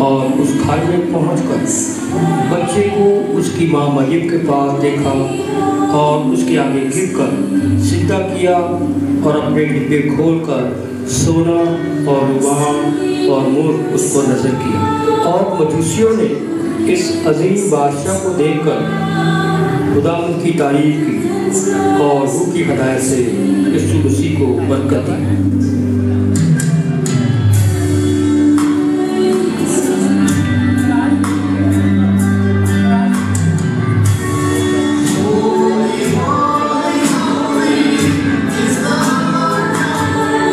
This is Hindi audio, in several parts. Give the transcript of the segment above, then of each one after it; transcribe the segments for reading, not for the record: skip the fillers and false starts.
और उस खाई में पहुंचकर बच्चे को उसकी माँ मरियम के पास देखा और उसके आगे गिरकर सिजदा किया और अपने डिब्बे खोलकर सोना और रुबान और मोर उसको नजर किया। और मजूसियों ने इस अजीम बादशाह को देखकर खुदा की तारीफ की और रूह की हदायत से यीशु मसीह को बरकत दी।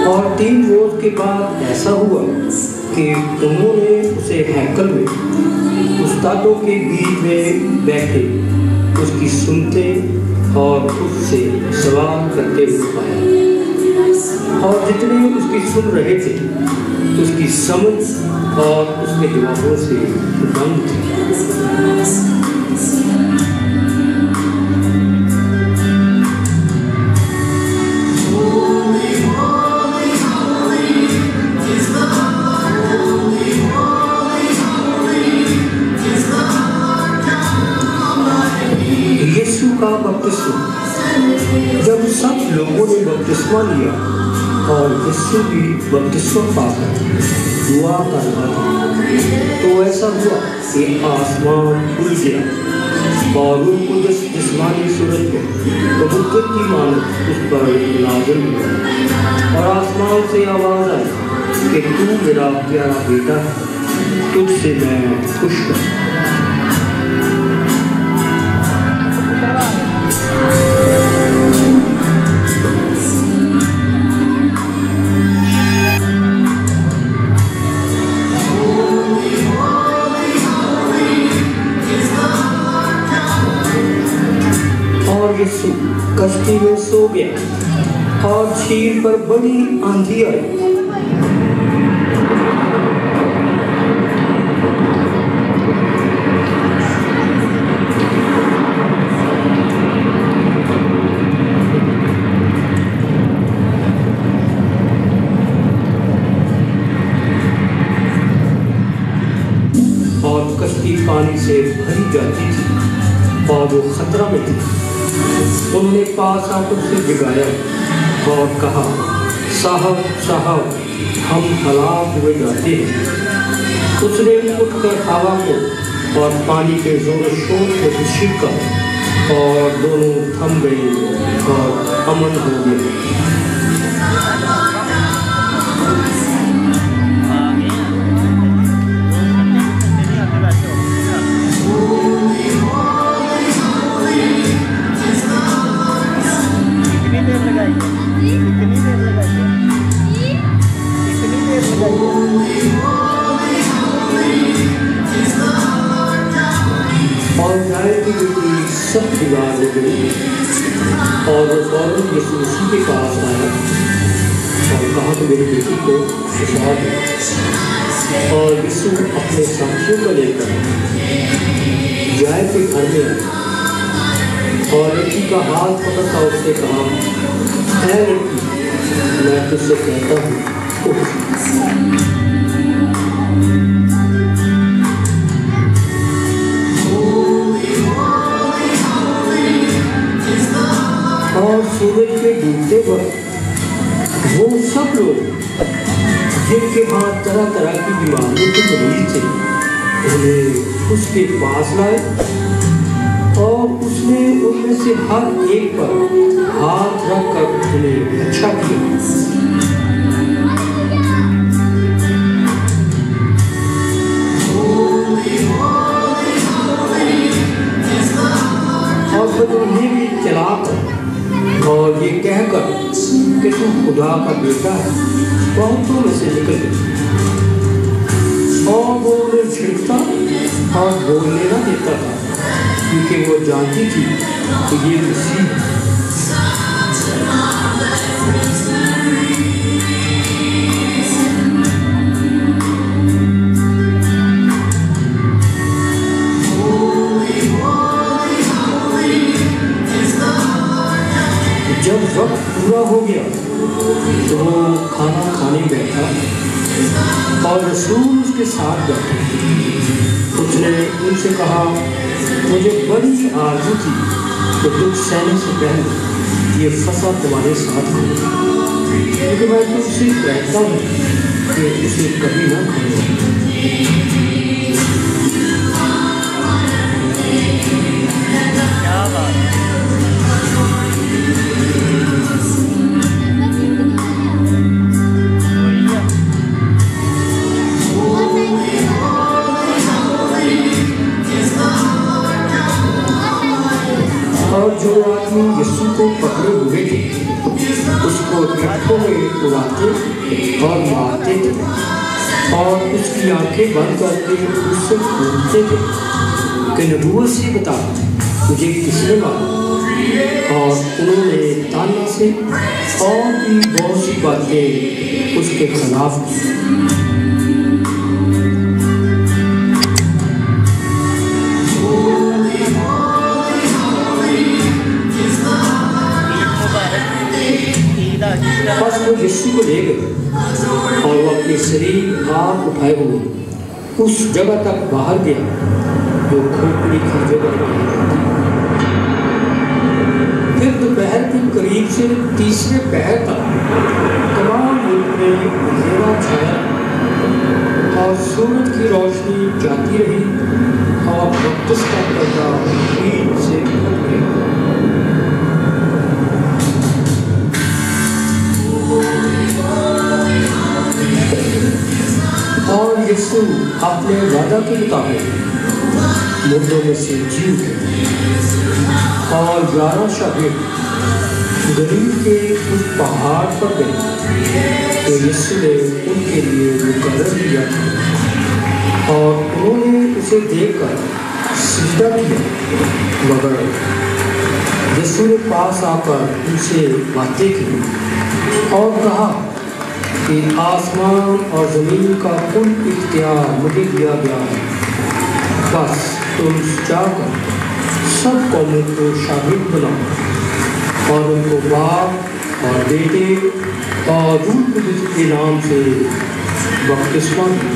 और 3 रोज के बाद ऐसा हुआ कि उन्होंने उसे हैकल में उस्तादों के बीच में बैठे उसकी सुनते और उससे सवाल करते हुए पाया। और जितने उसकी सुन रहे थे उसकी समझ और उसके जवाबों से दंग थे। यीशु का बपतिस्मा। जब सब लोगों ने बपतिस्मा लिया और यीशु भी बपतिस्मा पाकर दुआ कर रहा था, तो ऐसा हुआ कि आसमान खुल गया और रूह कुदस जिस्मानी सूरत में कबूतर की मानद उस पर नाज़िल हुआ। और आसमान से आवाज़ आई कि तू मेरा प्यारा बेटा है, तुझसे मैं खुश हूँ। यीशु कश्ती में सो गया और झील पर बड़ी आंधी आई। और कश्ती पानी से भरी जाती थी और वो खतरा में थी। उन्होंने पास आकर उसे जगाया और कहा, साहब साहब, हम हलाक हुए जाते हैं। उसने उठकर हवा को और पानी के जोर शोर को छिड़का और दोनों थम गए और अमन हो गया। और जाए की बेटी सब दीवार हो गई और वो फौरन यीशु मसीह के पास आया और कहा कि मेरी बेटी को शिफा दो। और यीशु अपने साथियों को लेकर जाए के घर में आया और लड़की का हाथ पकड़ता उससे कहा, है लड़की, मैं तुझसे कहता हूँ उठ। और सूरज के डूबते वक्त वो सब लोग जिनके हाथ तरह तरह की बीमारियों के मरीज थे उन्हें उसके पास लाए और उसने उनमें से हर एक पर हाथ रखकर उन्हें अच्छा किया। और उन्हें भी चलाकर और ये कहकर कि तू खुदा का बेटा है, बहुतों में से निकल गई। और वो उन्हें छिड़कता और बोलने न देता था क्योंकि वो जानती थी कि ये मसीह है। जब वक्त पूरा हो गया तो वो खाना खाने बैठा और रसूल उसके साथ बैठे। उसने उनसे कहा, मुझे बड़ी आरज़ू थी तो दुख सहने से पहले ये फसा तुम्हारे साथ हो, क्योंकि मैं तुमसे कहता हूँ कि उसे कभी ना खाऊंगा। और जो आदमी यीशु को पकड़े हुए थे उसको ट्रकों में उड़ाते और मारते थे और उसकी आंखें बंद करके उससे पूछते थे कि नबूवत से बता मुझे किसने मारा। और उन्होंने ताना से और भी बहुत सी बातें उसके खिलाफ की। बस वो यीशु को ले गए और वो अपने शरीर हाथ उठाए हुए उस जगह तक बाहर गया जो खोपड़ी की जगह थी। फिर दोपहर के करीब से तीसरे पहर तक तमाम मुल्क में अंधेरा छाया और सूरज की रोशनी जाती रही और बपतिस्मा का पर्दा भीड़ से उठ गया। और यीशु अपने वादा के मुताबिक मुर्दों में से जी उठे और 11 शागिर्द गलील के उस पहाड़ पर गए तो यीशु ने उनके लिए मुकर्रर किया था और उन्होंने उसे देखकर सिजदा किया। मगर यीशु ने पास आकर उनसे बातें की और कहा कि आसमान और ज़मीन का कुल इख्तियार मुझे दिया गया है। बस तुम जाकर सब कौमों को शागिर्द बनाओ और उनको बाप और बेटे और रूह कुद्दूस के नाम से बपतिस्मा दो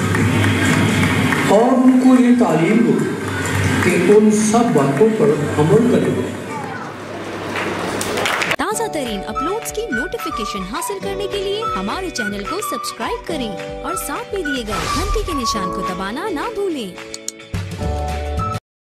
और उनको ये तालीम दो कि उन सब बातों पर अमल करें। ताज़ा तरीन अपलोड्स की नोटिफिकेशन हासिल करने के लिए हमारे चैनल को सब्सक्राइब करें और साथ में दिए गए घंटी के निशान को दबाना ना भूलें।